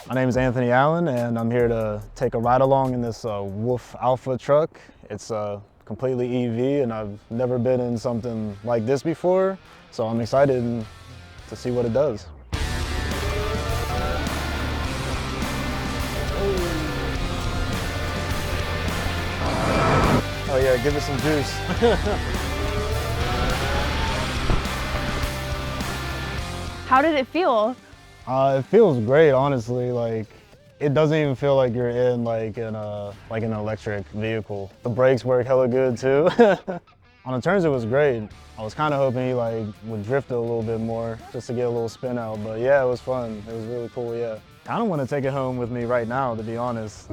My name is Anthony Allen, and I'm here to take a ride along in this Wolf Alpha truck. It's completely EV, and I've never been in something like this before, so I'm excited to see what it does. Oh yeah, give it some juice. How did it feel? It feels great, honestly. Like, it doesn't even feel like you're in like an electric vehicle. The brakes work hella good too. On the turns, it was great. I was kind of hoping he would drift it a little bit more just to get a little spin out. But yeah, it was fun. It was really cool. Yeah, kind of want to take it home with me right now, to be honest.